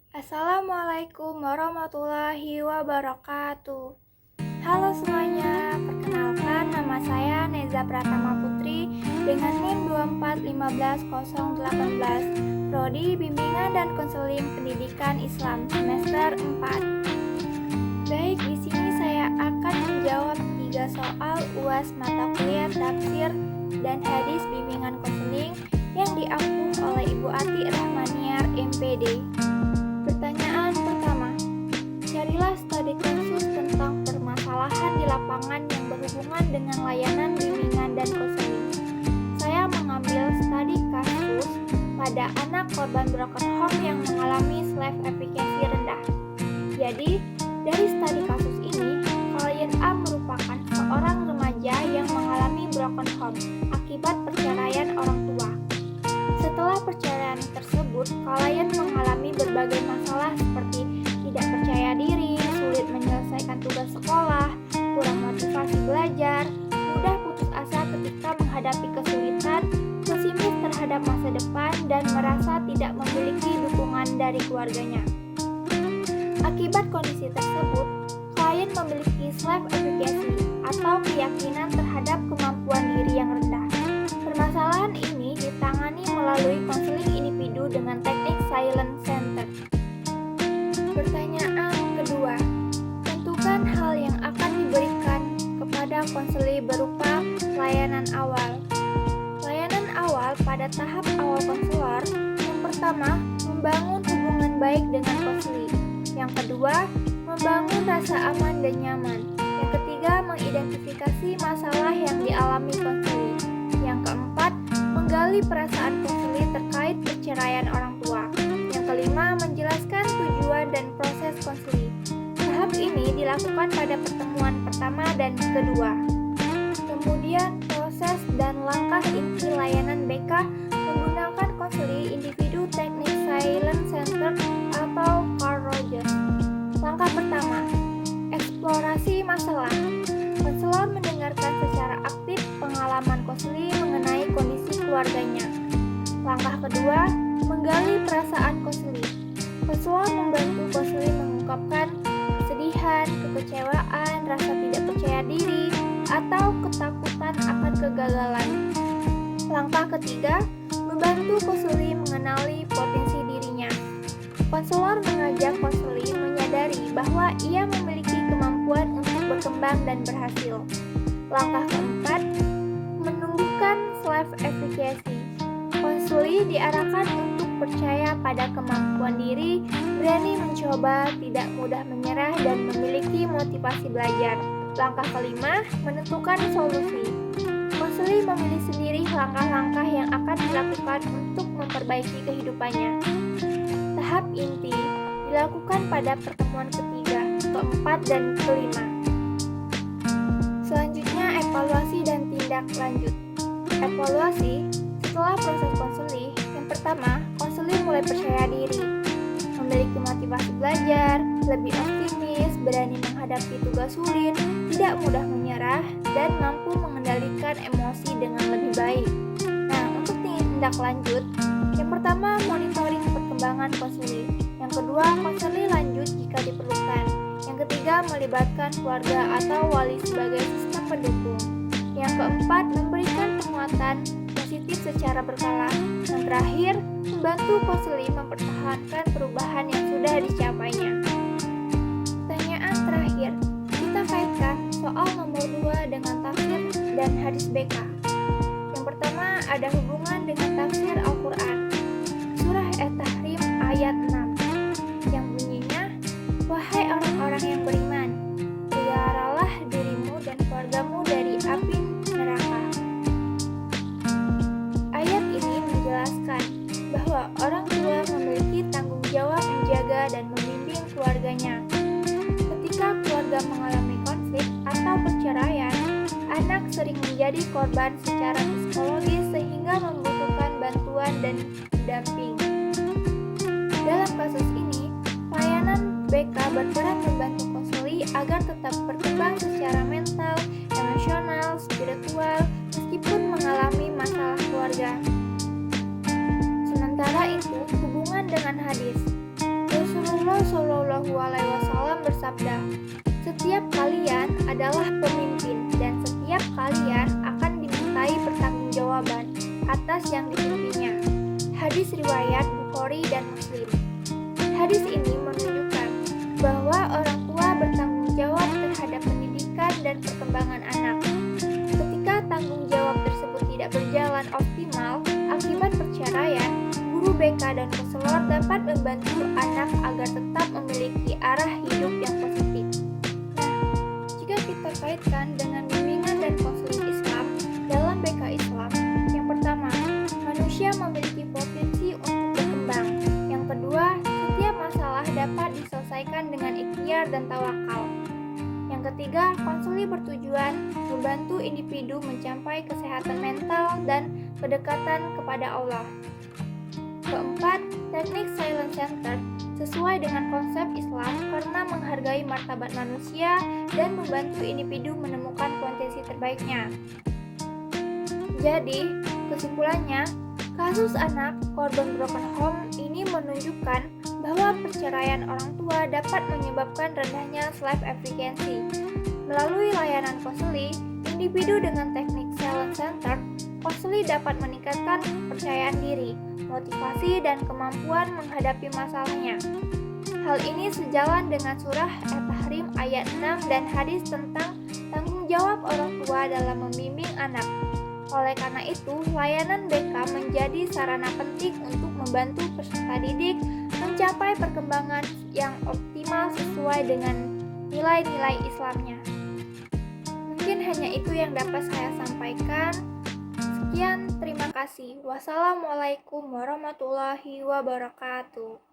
Assalamualaikum warahmatullahi wabarakatuh. Halo semuanya, perkenalkan nama saya Neza Pratama Putri dengan NIM 2415018, Prodi Bimbingan dan Konseling Pendidikan Islam semester 4. Baik, di sini saya akan menjawab 3 soal UAS mata kuliah tafsir dan hadis bimbingan konseling yang diampu oleh Ibu Ati Rahmaniar MPD. Pertanyaan pertama, carilah studi kasus tentang permasalahan di lapangan yang berhubungan dengan layanan bimbingan dan konseling. Saya mengambil studi kasus pada anak korban broken home yang mengalami self efficacy rendah. Jadi, dari studi kasus ini, klien A merupakan seorang remaja yang mengalami broken home akibat perceraian orang tua. Setelah perceraian tersebut, klien mengalami berbagai masalah seperti tidak percaya diri, sulit menyelesaikan tugas sekolah, kurang motivasi belajar, mudah putus asa ketika menghadapi kesulitan, pesimis terhadap masa depan, dan merasa tidak memiliki dukungan dari keluarganya. Akibat kondisi tersebut, klien memiliki self-efficacy atau keyakinan terhadap kemampuan diri yang rendah. Permasalahan ini ditangani melalui konseling individu dengan teknik silent center. Pertanyaan kedua, tentukan hal yang akan diberikan kepada konseli berupa layanan awal. Layanan awal pada tahap awal konselor, yang pertama, membangun hubungan baik dengan konseli. Yang kedua, membangun rasa aman dan nyaman. Yang ketiga, mengidentifikasi masalah yang dialami konseli. Yang keempat, menggali perasaan konseli terkait perceraian orang tua. Yang kelima, menjelaskan tujuan dan proses konseli. Tahap ini dilakukan pada pertemuan pertama dan kedua. Kemudian, proses dan langkah inti layanan BK menggunakan konseli individu teknik silent center atau Carl Rogers. Langkah pertama, eksplorasi masalah. Konselor mendengarkan secara aktif pengalaman konseli mengenai kondisi keluarganya. Langkah kedua, menggali perasaan konseli. Konselor membantu konseli mengungkapkan kesedihan, kekecewaan, rasa tidak percaya diri, atau ketakutan akan kegagalan. Langkah ketiga, membantu konseli mengenali potensi dirinya. Konselor mengajak konseli menyadari bahwa ia memiliki kemampuan untuk berkembang dan berhasil. Langkah keempat, menumbuhkan self-efficacy. Konseli diarahkan untuk percaya pada kemampuan diri, berani mencoba, tidak mudah menyerah, dan memiliki motivasi belajar. Langkah kelima, menentukan solusi. Konseli memilih sendiri langkah-langkah yang akan dilakukan untuk memperbaiki kehidupannya. Tahap inti dilakukan pada pertemuan ketiga, keempat, dan kelima. Selanjutnya, evaluasi dan tindak lanjut. Evaluasi, setelah proses konseli, yang pertama, konseli mulai percaya diri, memiliki motivasi belajar, lebih optimis, berani menghadapi tugas sulit, tidak mudah menyerah, dan mampu mengendalikan emosi dengan lebih baik. Nah, untuk tindak lanjut, yang pertama, monitoring perkembangan konseli. Yang kedua, konseli lanjut jika diperlukan. Yang ketiga, melibatkan keluarga atau wali sebagai sistem pendukung. Yang keempat, memberikan penguatan positif secara berkala. Yang terakhir, membantu konseli mempertahankan perubahan yang sudah dicapainya. Pertanyaan terakhir, kita kaitkan soal nomor 2 dengan tafsir dan hadis BK. Yang pertama, ada hubungan dengan tafsir Al-Quran. Surah At-Tahrim ayat 6 yang bunyinya, wahai orang-orang yang beriman, peliharalah dirimu dan keluargamu dari api neraka. Ayat ini menjelaskan bahwa orang tua memiliki tanggung jawab menjaga dan membimbing keluarganya. Ketika keluarga mengalami konflik atau perceraian, anak sering menjadi korban secara psikologis sehingga membutuhkan bantuan dan pendamping. Dalam kasus ini, layanan BK berperan membantu konseli agar tetap berkembang secara mental, emosional, spiritual, meskipun mengalami masalah keluarga. Sementara itu, hubungan dengan hadis. Rasulullah Shallallahu Alaihi Wasallam bersabda, "Setiap kalian adalah pemimpin dan setiap kalian akan dimintai pertanggungjawaban atas yang dipimpinnya." Hadis riwayat Bukhari dan Muslim. Hadis ini menunjukkan bahwa orang tua bertanggung jawab terhadap pendidikan dan perkembangan anak. Ketika tanggung jawab tersebut tidak berjalan optimal akibat perceraian, guru BK dan konselor dapat membantu anak agar tetap memiliki arah hidup yang positif. Nah, jika kita kaitkan dengan bimbingan dan konseling Islam dalam BK Islam, yang pertama, manusia memiliki potensi untuk berkembang. Yang kedua, setiap masalah dapat diselesaikan dengan ikhtiar dan tawakal. Yang ketiga, konseling bertujuan membantu individu mencapai kesehatan mental dan kedekatan kepada Allah. Keempat, teknik silent center sesuai dengan konsep Islam karena menghargai martabat manusia dan membantu individu menemukan potensi terbaiknya. Jadi, kesimpulannya, kasus anak korban broken home ini menunjukkan bahwa perceraian orang tua dapat menyebabkan rendahnya life efficiency. Melalui layanan konseling, individu dengan teknik silent center, konseling dapat meningkatkan kepercayaan diri, motivasi, dan kemampuan menghadapi masalahnya. Hal ini sejalan dengan surah At-Tahrim ayat 6 dan hadis tentang tanggung jawab orang tua dalam membimbing anak. Oleh karena itu, layanan BK menjadi sarana penting untuk membantu peserta didik mencapai perkembangan yang optimal sesuai dengan nilai-nilai Islamnya. Mungkin hanya itu yang dapat saya sampaikan. Sekian, terima kasih. Wassalamualaikum warahmatullahi wabarakatuh.